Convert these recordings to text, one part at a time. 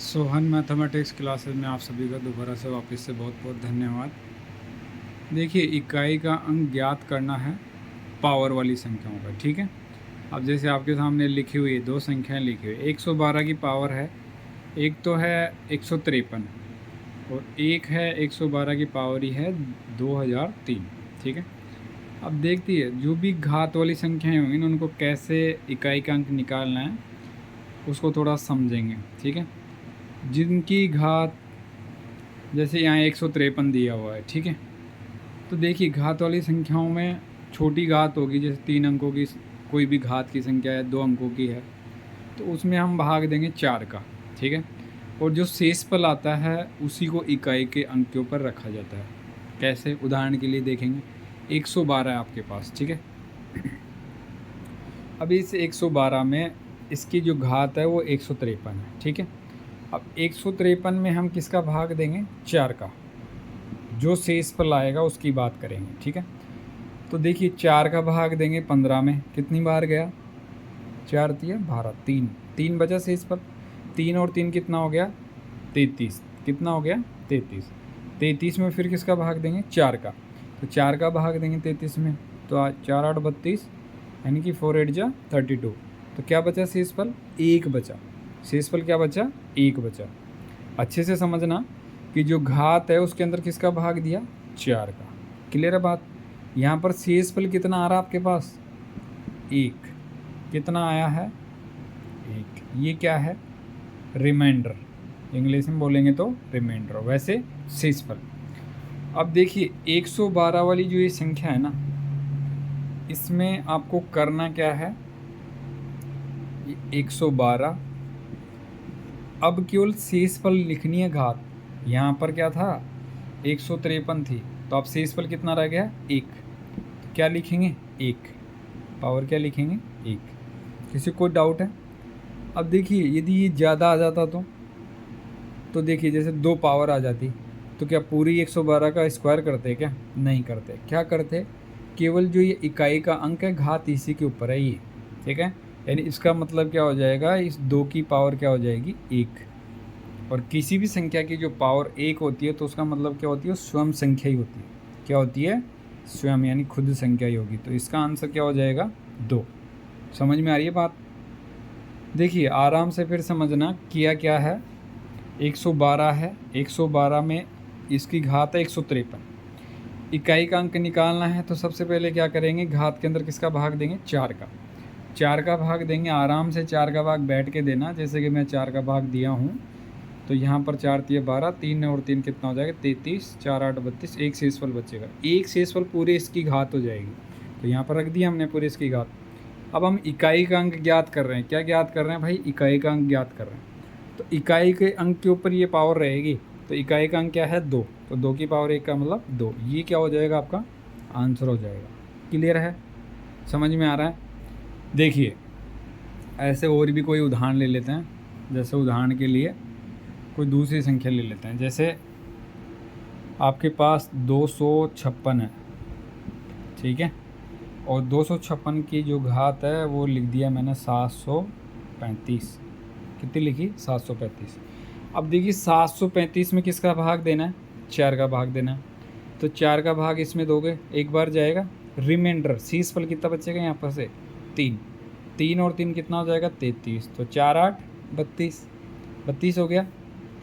Sohan mathematics classes में आप सभी का दोबारा से वापस से बहुत बहुत धन्यवाद। देखिए, इकाई का अंक ज्ञात करना है पावर वाली संख्याओं का, ठीक है। अब जैसे आपके सामने लिखी हुई है, दो संख्याएं लिखी हुई है, 112 की पावर है, एक तो है 153 और एक है 112 की पावर ही है 2003, ठीक है। अब देखती है, जो भी घात वाली संख्याएं होंगी ना, उनको कैसे इकाई का अंक निकालना है उसको थोड़ा समझेंगे, ठीक है। जिनकी घात, जैसे यहाँ 153 दिया हुआ है, ठीक है। तो देखिए, घात वाली संख्याओं में छोटी घात होगी, जैसे 3 अंकों की कोई भी घात की संख्या है, 2 अंकों की है, तो उसमें हम भाग देंगे 4 का, ठीक है। और जो शेषफल आता है उसी को इकाई के अंक के ऊपर रखा जाता है। कैसे, उदाहरण के लिए देखेंगे, 112 है आपके पास, ठीक है। अभी इस 112 में इसकी जो घात है वो 153 है, ठीक है। अब 153 में हम किसका भाग देंगे? 4 का। जो शेषफल आएगा उसकी बात करेंगे, ठीक है। तो देखिए, 4 का भाग देंगे 15 में, कितनी बार गया? 4 तिया 12, 3 बचा शेषफल। 3 और 3 कितना हो गया? 33। कितना हो गया? 33। 33 में फिर किसका भाग देंगे? 4 का। तो 4 का भाग देंगे 33 में, तो 4 8 32, यानी कि 4 8 जा 32। तो क्या बचा शेषफल? 1 बचा। शेषफल क्या बचा? 1 बचा। अच्छे से समझना कि जो घात है उसके अंदर किसका भाग दिया? 4 का। क्लियर है बात? यहाँ पर शेषफल कितना आ रहा है आपके पास? 1। कितना आया है? 1। ये क्या है? रिमाइंडर। इंग्लिश में बोलेंगे तो रिमाइंडर, वैसे शेषफल। अब देखिए, 112 वाली जो ये संख्या है ना, इसमें आपको करना क्या है? 112, अब केवल शेषफल लिखनी है घात। यहाँ पर क्या था? 153 थी, तो अब शेषफल कितना रह गया? 1। तो क्या लिखेंगे? 1। पावर क्या लिखेंगे? 1। किसी को डाउट है? अब देखिए, यदि ये ज़्यादा आ जाता तो देखिए, जैसे 2 पावर आ जाती, तो क्या पूरी 112 का स्क्वायर करते? क्या नहीं करते। क्या करते? केवल जो ये इकाई का अंक है, घात इसी के ऊपर है ये, ठीक है। यानी इसका मतलब क्या हो जाएगा? इस 2 की पावर क्या हो जाएगी? 1। और किसी भी संख्या की जो पावर 1 होती है तो उसका मतलब क्या होती है? स्वयं संख्या ही होती है। क्या होती है? स्वयं, यानी खुद संख्या ही होगी। तो इसका आंसर क्या हो जाएगा? 2। समझ में आ रही है बात? देखिए, आराम से फिर समझना किया क्या है। 112 है, 112 में इसकी घात है 153। इकाई का अंक निकालना है तो सबसे पहले क्या करेंगे? घात के अंदर किसका भाग देंगे? 4 का। 4 का भाग देंगे, आराम से 4 का भाग बैठ के देना, जैसे कि मैं 4 का भाग दिया हूँ। तो यहाँ पर 4 तिया 12, 3 और 3 कितना हो जाएगा? 33, 4 8 32, एक शेषफल बचेगा। एक शेषफल पूरे इसकी घात हो जाएगी, तो यहाँ पर रख दिया हमने पूरे इसकी घात। अब हम इकाई का अंक ज्ञात कर रहे हैं। क्या ज्ञात कर रहे हैं भाई? इकाई का अंक ज्ञात कर रहे हैं। तो इकाई के अंक के ऊपर ये पावर रहेगी, तो इकाई का अंक क्या है? 2। तो 2 की पावर 1 का मतलब 2। ये क्या हो जाएगा? आपका आंसर हो जाएगा। क्लियर है? समझ में आ रहा है? देखिए, ऐसे और भी कोई उदाहरण ले लेते हैं। जैसे उदाहरण के लिए कोई दूसरी संख्या ले लेते हैं। जैसे आपके पास 256 है, ठीक है। और 256 की जो घात है वो लिख दिया मैंने 735। कितनी लिखी? 735। अब देखिए, 735 में किसका भाग देना है? 4 का भाग देना है। तो 4 का भाग इसमें दोगे, एक बार जाएगा। रिमाइंडर शेषफल कितना बचेगा यहाँ पर से? 3। 3 और 3 कितना हो जाएगा? 33। तो 4 8 32, 32 हो गया।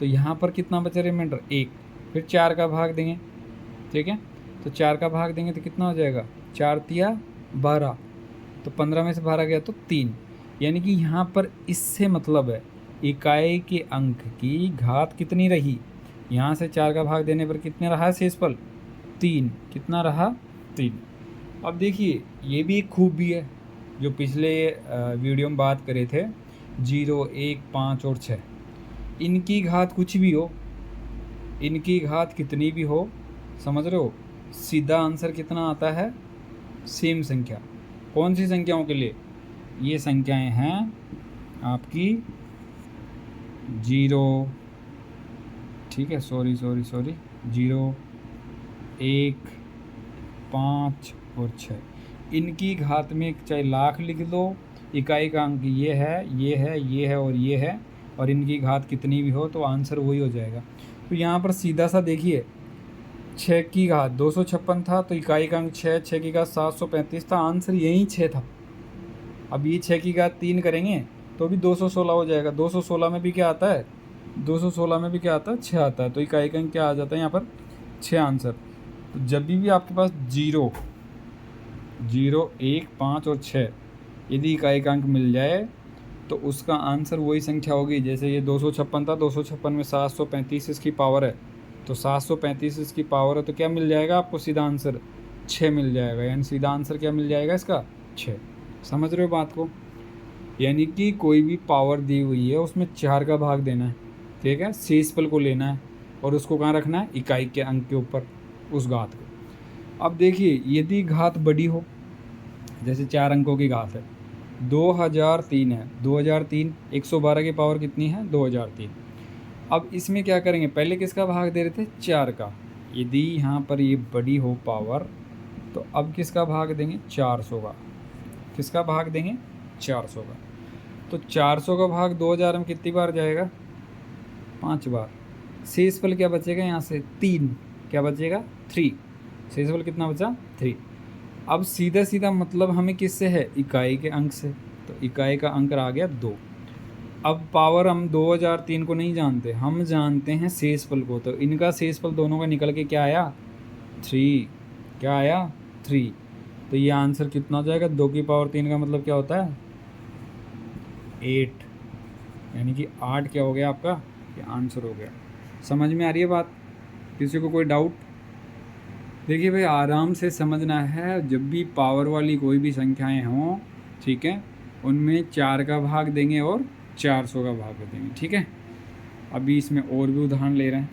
तो यहाँ पर कितना बचा रिमाइंडर? 1। फिर 4 का भाग देंगे, ठीक है। तो 4 का भाग देंगे तो कितना हो जाएगा? 4 तिया 12, तो 15 में से 12 गया तो 3। यानी कि यहाँ पर इससे मतलब है इकाई के अंक की घात कितनी रही? यहाँ से 4 का भाग देने पर कितने रहा शेषफल? 3। कितना रहा? 3। अब देखिए, ये भी एक खूबी है जो पिछले वीडियो में बात करे थे, 0 1 5 और 6। इनकी घात कुछ भी हो, इनकी घात कितनी भी हो, समझ रहे हो, सीधा आंसर कितना आता है? सेम संख्या। कौन सी संख्याओं के लिए? ये संख्याएं हैं आपकी 0, ठीक है, सॉरी 0 1 5 और 6। इनकी घात में चाहे लाख लिख दो, इकाई का अंक ये है, ये है, ये है और ये है, और इनकी घात कितनी भी हो तो आंसर वही हो जाएगा। तो यहाँ पर सीधा सा देखिए 6 की घात 256 था तो इकाई का अंक 6, 6 की घात 735 था, आंसर यही 6 था। अब ये 6 की घात 3 करेंगे तो भी 216 हो जाएगा। 216 में भी क्या आता है, 216 में भी क्या आता है, 6 आता है। तो इकाई का अंक क्या आ जाता है यहाँ पर, 6 आंसर। तो जब भी आपके पास 0, 0, 1, 5 और 6 यदि इकाई का अंक मिल जाए तो उसका आंसर वही संख्या होगी। जैसे ये 256 था, 256 में 735 इसकी पावर है, तो 735 इसकी पावर है तो क्या मिल जाएगा आपको सीधा आंसर, 6 मिल जाएगा। यानी सीधा आंसर क्या मिल जाएगा इसका, 6। समझ रहे हो बात को? यानी कि कोई भी पावर दी हुई है उसमें 4 का भाग देना है, ठीक है, शेषफल को लेना है और उसको कहाँ रखना है, इकाई के अंक के ऊपर उस घात को। अब देखिए यदि घात बड़ी हो, जैसे 4 अंकों की घात है, 2003 है, 2003 112 की पावर कितनी है, 2003। अब इसमें क्या करेंगे, पहले किसका भाग दे रहे थे, 4 का। यदि यहाँ पर ये बड़ी हो पावर तो अब किसका भाग देंगे, 400 का। किसका भाग देंगे, 400 का। तो 400 का भाग 2000 में कितनी बार जाएगा, 5 बार। शेषफल क्या बचेगा यहाँ से, 3। क्या बचेगा, 3। शेषफल कितना बचा, 3। अब सीधा सीधा मतलब हमें किससे है, इकाई के अंक से। तो इकाई का अंक आ गया 2। अब पावर हम 2003 को नहीं जानते, हम जानते हैं शेषफल को। तो इनका शेषफल दोनों का निकल के क्या आया, 3। क्या आया, 3। तो ये आंसर कितना हो जाएगा, 2 की पावर 3 का मतलब क्या होता है, 8। यानी कि 8 क्या हो गया आपका, ये आंसर हो गया। समझ में आ रही है बात? किसी को कोई डाउट? देखिए भाई आराम से समझना है, जब भी पावर वाली कोई भी संख्याएं हों, ठीक है, उनमें 4 का भाग देंगे और 400 का भाग देंगे, ठीक है। अभी इसमें और भी उदाहरण ले रहे हैं।